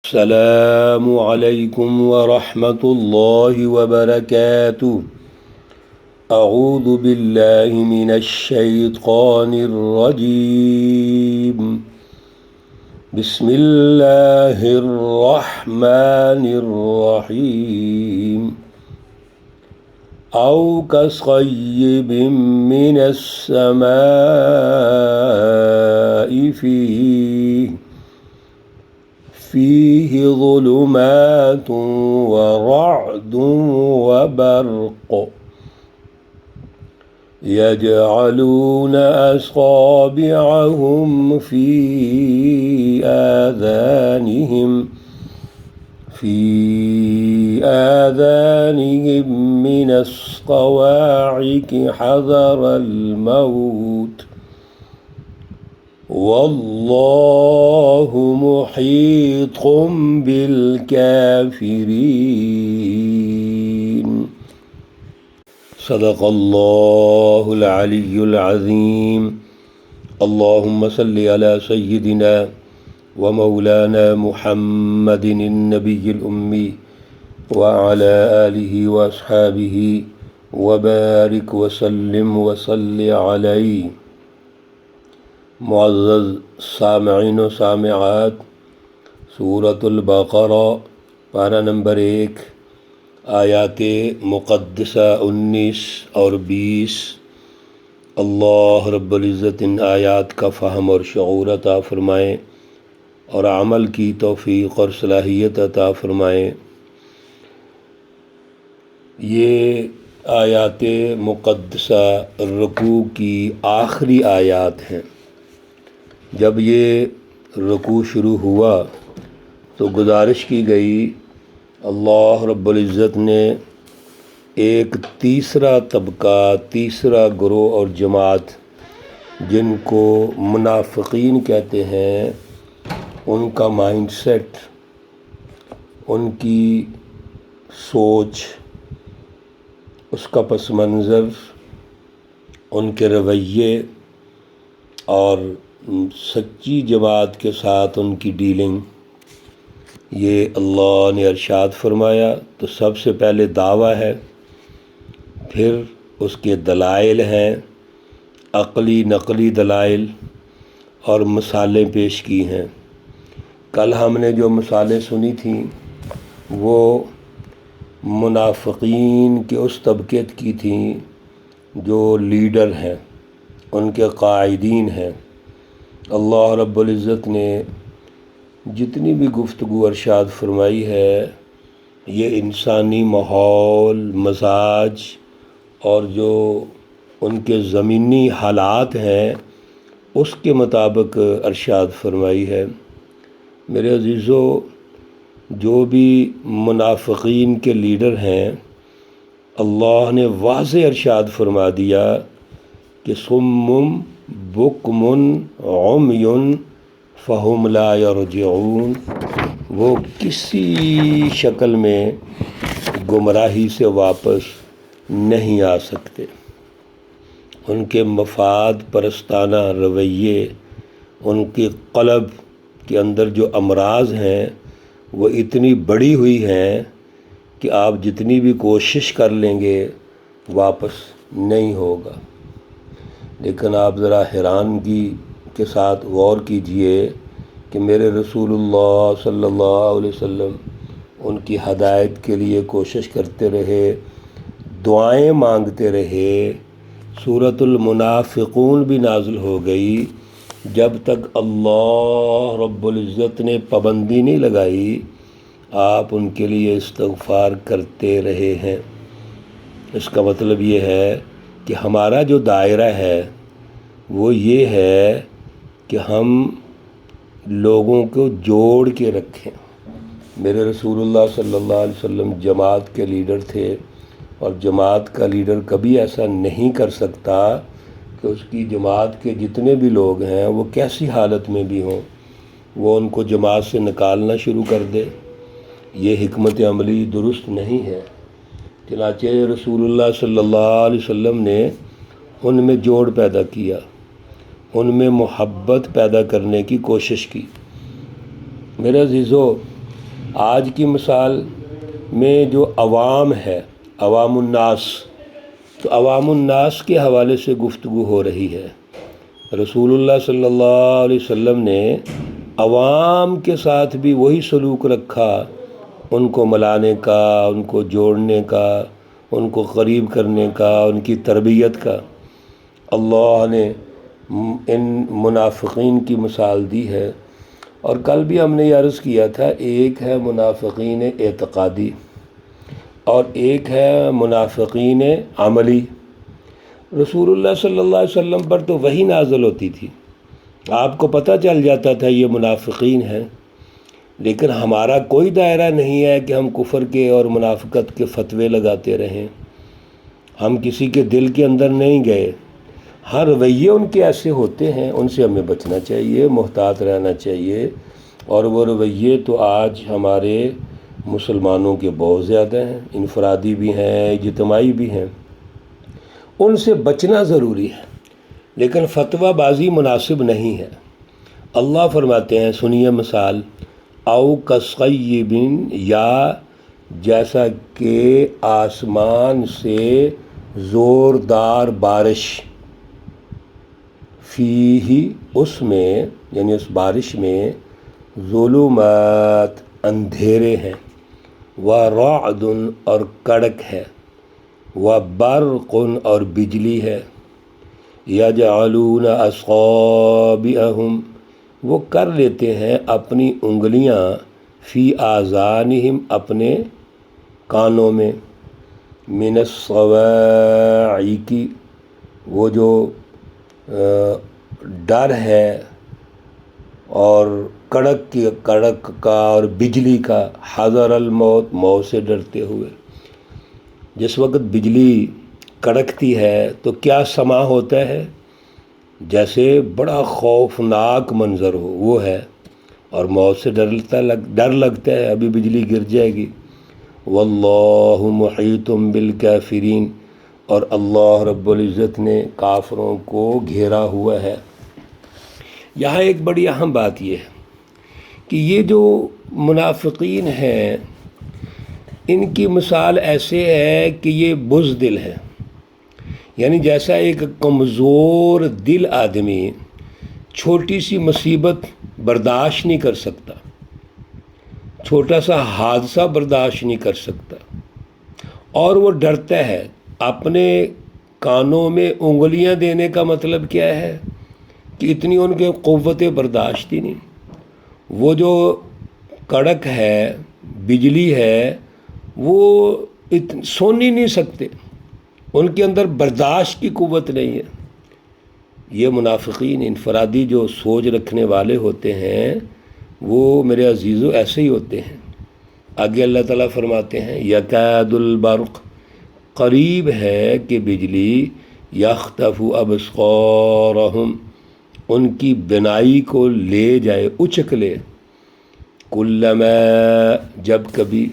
السلام علیکم ورحمۃ اللہ وبرکاتہ۔ اعوذ باللہ من الشیطان الرجیم، بسم اللہ الرحمن الرحیم۔ او کصیب من السماء فيه ظلمات ورعد وبرق يجعلون أصابعهم في آذانهم من الصواعق حذر الموت واللہ محیط بالکافرین۔ صدق اللہ العلی العظیم۔ اللہم صلی علی سیدنا ومولانا محمد النبی الأمی وعلی آلہ واصحابہ وبارک وسلم وصلی علیہ۔ معزز سامعین و سامعات، سورۃ البقرہ پارہ نمبر 1، آیات مقدسہ 19 اور 20۔ اللہ رب العزت ان آیات کا فہم اور شعور عطا فرمائیں اور عمل کی توفیق اور صلاحیت عطا فرمائیں۔ یہ آیات مقدسہ رکوع کی آخری آیات ہیں۔ جب یہ رکوع شروع ہوا تو گزارش کی گئی، اللہ رب العزت نے ایک تیسرا طبقہ، تیسرا گروہ اور جماعت، جن کو منافقین کہتے ہیں، ان کا مائنڈ سیٹ، ان کی سوچ، اس کا پس منظر، ان کے رویے اور سچی جماعت کے ساتھ ان کی ڈیلنگ، یہ اللہ نے ارشاد فرمایا۔ تو سب سے پہلے دعویٰ ہے، پھر اس کے دلائل ہیں، عقلی نقلی دلائل اور مثالیں پیش کی ہیں۔ کل ہم نے جو مثالیں سنی تھیں وہ منافقین کے اس طبقے کی تھیں جو لیڈر ہیں، ان کے قائدین ہیں۔ اللہ رب العزت نے جتنی بھی گفتگو ارشاد فرمائی ہے، یہ انسانی ماحول، مزاج اور جو ان کے زمینی حالات ہیں اس کے مطابق ارشاد فرمائی ہے۔ میرے عزیزو، جو بھی منافقین کے لیڈر ہیں، اللہ نے واضح ارشاد فرما دیا کہ صم بکم عمی فہم لا یرجعون، وہ کسی شکل میں گمراہی سے واپس نہیں آ سکتے۔ ان کے مفاد پرستانہ رویے، ان کے قلب کے اندر جو امراض ہیں وہ اتنی بڑی ہوئی ہیں کہ آپ جتنی بھی کوشش کر لیں گے واپس نہیں ہوگا۔ لیکن آپ ذرا حیرانگی کے ساتھ غور کیجئے کہ میرے رسول اللہ صلی اللہ علیہ وسلم ان کی ہدایت کے لیے کوشش کرتے رہے، دعائیں مانگتے رہے، سورۃ المنافقون بھی نازل ہو گئی، جب تک اللہ رب العزت نے پابندی نہیں لگائی آپ ان کے لیے استغفار کرتے رہے ہیں۔ اس کا مطلب یہ ہے کہ ہمارا جو دائرہ ہے وہ یہ ہے کہ ہم لوگوں کو جوڑ کے رکھیں۔ میرے رسول اللہ صلی اللہ علیہ وسلم جماعت کے لیڈر تھے، اور جماعت کا لیڈر کبھی ایسا نہیں کر سکتا کہ اس کی جماعت کے جتنے بھی لوگ ہیں وہ کیسی حالت میں بھی ہوں وہ ان کو جماعت سے نکالنا شروع کر دے۔ یہ حکمت عملی درست نہیں ہے۔ چنانچہ رسول اللہ صلی اللہ علیہ وسلم نے ان میں جوڑ پیدا کیا، ان میں محبت پیدا کرنے کی کوشش کی۔ میرے عزیزو، آج کی مثال میں جو عوام ہے، عوام الناس، تو عوام الناس کے حوالے سے گفتگو ہو رہی ہے۔ رسول اللہ صلی اللہ علیہ وسلم نے عوام کے ساتھ بھی وہی سلوک رکھا، ان کو ملانے کا، ان کو جوڑنے کا، ان کو قریب کرنے کا، ان کی تربیت کا۔ اللہ نے ان منافقین کی مثال دی ہے، اور کل بھی ہم نے یہ عرض کیا تھا، ایک ہے منافقین اعتقادی اور ایک ہے منافقین عملی۔ رسول اللہ صلی اللہ علیہ وسلم پر تو وحی نازل ہوتی تھی، آپ کو پتہ چل جاتا تھا یہ منافقین ہیں، لیکن ہمارا کوئی دائرہ نہیں ہے کہ ہم کفر کے اور منافقت کے فتوے لگاتے رہیں۔ ہم کسی کے دل کے اندر نہیں گئے، ہر رویے ان کے ایسے ہوتے ہیں، ان سے ہمیں بچنا چاہیے، محتاط رہنا چاہیے۔ اور وہ رویے تو آج ہمارے مسلمانوں کے بہت زیادہ ہیں، انفرادی بھی ہیں، اجتماعی بھی ہیں، ان سے بچنا ضروری ہے، لیکن فتویٰ بازی مناسب نہیں ہے۔ اللہ فرماتے ہیں، سنیے مثال، او کصیب، یا جیسا کہ آسمان سے زوردار بارش، فیہ اس میں، یعنی اس بارش میں، ظلمات اندھیرے ہیں، ورعد اور کڑک ہے، وبرق اور بجلی ہے، یجعلون اصابعہم وہ کر لیتے ہیں اپنی انگلیاں، فی آذانہم اپنے کانوں میں، من الصواعق وہ جو ڈر ہے اور کڑک کا اور بجلی کا، حذر الموت موت سے ڈرتے ہوئے۔ جس وقت بجلی کڑکتی ہے تو کیا سما ہوتا ہے، جیسے بڑا خوفناک منظر ہو وہ ہے، اور موت سے ڈر لگتا ہے، ابھی بجلی گر جائے گی۔ واللہ محیط بالکافرین، اور اللہ رب العزت نے کافروں کو گھیرا ہوا ہے۔ یہاں ایک بڑی اہم بات یہ ہے کہ یہ جو منافقین ہیں، ان کی مثال ایسے ہے کہ یہ بزدل ہے، یعنی جیسا ایک کمزور دل آدمی چھوٹی سی مصیبت برداشت نہیں کر سکتا، چھوٹا سا حادثہ برداشت نہیں کر سکتا، اور وہ ڈرتا ہے۔ اپنے کانوں میں انگلیاں دینے کا مطلب کیا ہے کہ اتنی ان کے قوت برداشت ہی نہیں۔ وہ جو کڑک ہے، بجلی ہے، وہ سن ہی نہیں سکتے، ان کے اندر برداشت کی قوت نہیں ہے۔ یہ منافقین انفرادی جو سوچ رکھنے والے ہوتے ہیں، وہ میرے عزیزو ایسے ہی ہوتے ہیں۔ آگے اللہ تعالیٰ فرماتے ہیں، یکاد البرق قریب ہے کہ بجلی، یخطف ابصارہم ان کی بینائی کو لے جائے، اچک لے، کلما جب کبھی،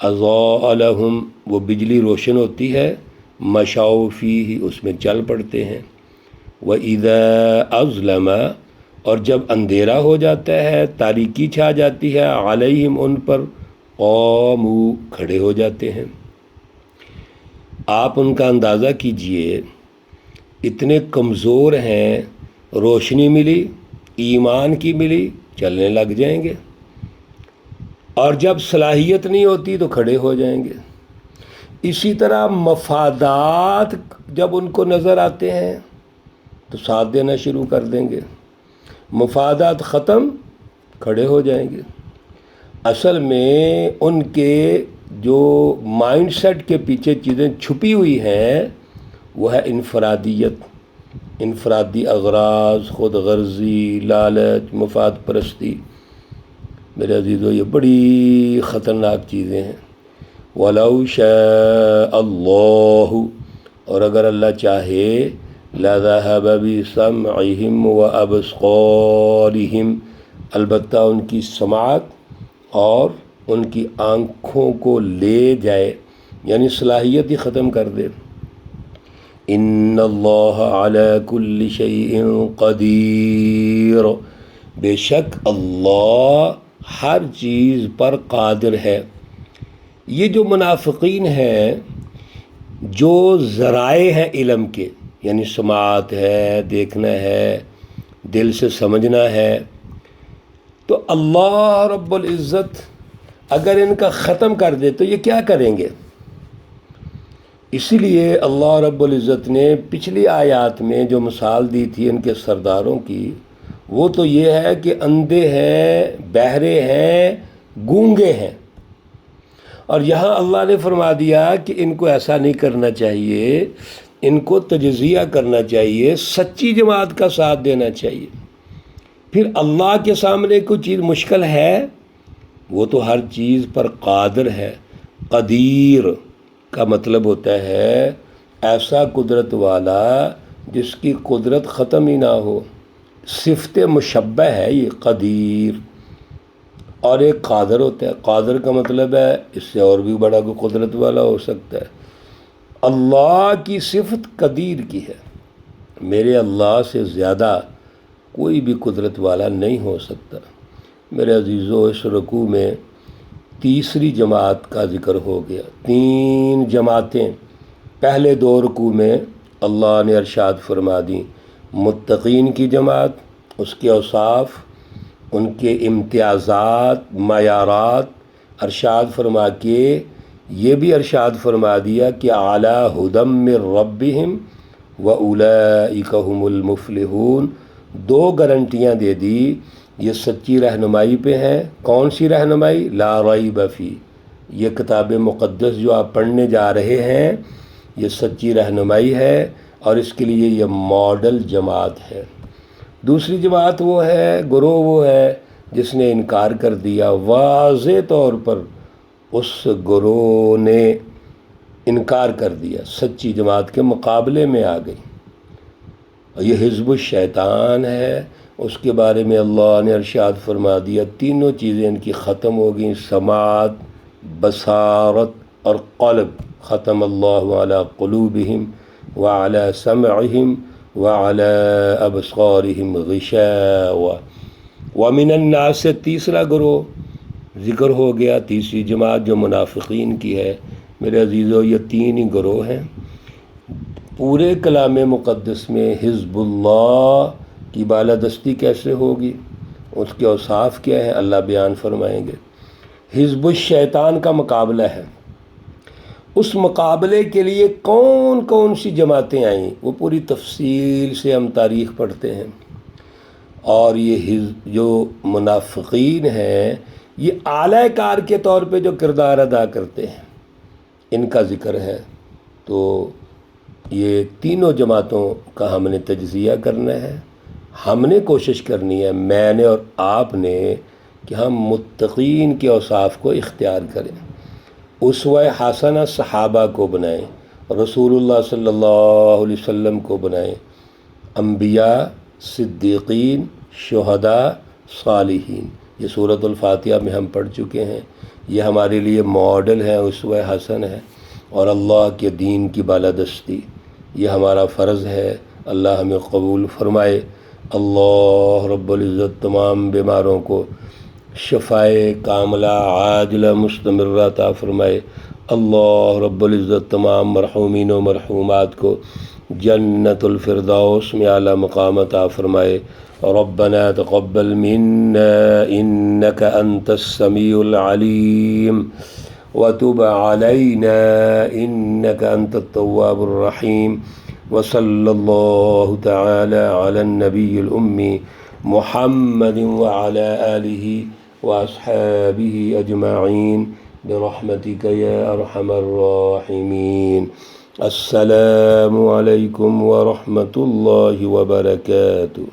اضاء لہم وہ بجلی روشن ہوتی ہے، مشاؤ فیہ اس میں چل پڑتے ہیں، وَإِذَا أَظْلَمَ اور جب اندھیرا ہو جاتا ہے، تاریکی چھا جاتی ہے، علیہم ان پر، قاموا کھڑے ہو جاتے ہیں۔ آپ ان کا اندازہ کیجئے، اتنے کمزور ہیں، روشنی ملی، ایمان کی ملی، چلنے لگ جائیں گے، اور جب صلاحیت نہیں ہوتی تو کھڑے ہو جائیں گے۔ اسی طرح مفادات جب ان کو نظر آتے ہیں تو ساتھ دینا شروع کر دیں گے، مفادات ختم، کھڑے ہو جائیں گے۔ اصل میں ان کے جو مائنڈ سیٹ کے پیچھے چیزیں چھپی ہوئی ہیں، وہ ہے انفرادیت، انفرادی اغراض، خود غرضی، لالچ، مفاد پرستی۔ میرے عزیزو، یہ بڑی خطرناک چیزیں ہیں۔ وَلَوْ شَاءَ اللَّهُ اور اگر اللہ چاہے، لَذَهَبَ بِسَمْعِهِمْ وَأَبْصَارِهِمْ البتہ ان کی سماعت اور ان کی آنکھوں کو لے جائے، یعنی صلاحیت ہی ختم کر دے۔ ان اللہ علی کل شیء قدیر بے شک اللہ ہر چیز پر قادر ہے۔ یہ جو منافقین ہیں، جو ذرائع ہیں علم کے، یعنی سماعت ہے، دیکھنا ہے، دل سے سمجھنا ہے، تو اللہ رب العزت اگر ان کا ختم کر دے تو یہ کیا کریں گے؟ اسی لیے اللہ رب العزت نے پچھلی آیات میں جو مثال دی تھی ان کے سرداروں کی، وہ تو یہ ہے کہ اندھے ہیں، بہرے ہیں، گونگے ہیں، اور یہاں اللہ نے فرما دیا کہ ان کو ایسا نہیں کرنا چاہیے، ان کو تجزیہ کرنا چاہیے، سچی جماعت کا ساتھ دینا چاہیے۔ پھر اللہ کے سامنے کوئی چیز مشکل ہے؟ وہ تو ہر چیز پر قادر ہے۔ قدیر کا مطلب ہوتا ہے ایسا قدرت والا جس کی قدرت ختم ہی نہ ہو، صفت مشبہ ہے یہ قدیر۔ اور ایک قادر ہوتا ہے، قادر کا مطلب ہے اس سے اور بھی بڑا کوئی قدرت والا ہو سکتا ہے۔ اللہ کی صفت قدیر کی ہے، میرے اللہ سے زیادہ کوئی بھی قدرت والا نہیں ہو سکتا۔ میرے عزیزو، اس رکوع میں تیسری جماعت کا ذکر ہو گیا، 3 جماعتیں پہلے 2 رکوع میں اللہ نے ارشاد فرما دیں۔ متقین کی جماعت، اس کے اوصاف، ان کے امتیازات، معیارات ارشاد فرما کے یہ بھی ارشاد فرما دیا کہ اعلیٰ ہدی من ربہم واولئک هم المفلحون۔ 2 گارنٹیاں دے دی، یہ سچی رہنمائی پہ ہیں۔ کون سی رہنمائی؟ لا ریب فی، یہ کتاب مقدس جو آپ پڑھنے جا رہے ہیں یہ سچی رہنمائی ہے، اور اس کے لیے یہ ماڈل جماعت ہے۔ دوسری جماعت وہ ہے، گروہ وہ ہے جس نے انکار کر دیا، واضح طور پر اس گروہ نے انکار کر دیا، سچی جماعت کے مقابلے میں آ گئی۔ یہ حزب الشیطان ہے، اس کے بارے میں اللہ نے ارشاد فرما دیا 3 چیزیں ان کی ختم ہو گئیں، سماعت، بصارت اور قلب۔ ختم اللہ علی قلوبہم وعلی سمعہم وعلی ابصارہم غشاوہ۔ ومن الناس سے تیسرا گروہ ذکر ہو گیا، تیسری جماعت جو منافقین کی ہے۔ میرے عزیزو، یہ 3 ہی گروہ ہیں۔ پورے کلام مقدس میں حزب اللہ کی بالادستی کیسے ہوگی، اس کے اوصاف کیا ہے، اللہ بیان فرمائیں گے۔ حزب الشیطان کا مقابلہ ہے، اس مقابلے کے لیے کون کون سی جماعتیں آئیں وہ پوری تفصیل سے ہم تاریخ پڑھتے ہیں۔ اور یہ جو منافقین ہیں، یہ اعلی کار کے طور پہ جو کردار ادا کرتے ہیں، ان کا ذکر ہے۔ تو یہ 3 جماعتوں کا ہم نے تجزیہ کرنا ہے، ہم نے کوشش کرنی ہے، میں نے اور آپ نے، کہ ہم متقین کے اوصاف کو اختیار کریں، اسوہ حسنہ صحابہ کو بنائیں، رسول اللہ صلی اللہ علیہ وسلم کو بنائیں، انبیاء، صدیقین، شہداء، صالحین۔ یہ سورۃ الفاتحہ میں ہم پڑھ چکے ہیں، یہ ہمارے لیے ماڈل ہے، اسوہ حسن ہے۔ اور اللہ کے دین کی بالادستی یہ ہمارا فرض ہے، اللہ ہمیں قبول فرمائے۔ اللہ رب العزت تمام بیماروں کو شفائے کاملہ عاجلہ مستمرہ عطا فرمائے۔ اللہ رب العزت تمام مرحومین و مرحومات کو جنت الفردوس میں اعلیٰ مقام عطا فرمائے۔ ربنا تقبل منا انك انت السميع العليم وتب علينا انك انت التواب الرحيم وصلى الله تعالى على النبي الأمي محمد وعلى آله وأصحابه أجمعين برحمتك يا أرحم الراحمين۔ السلام عليكم ورحمة الله وبركاته۔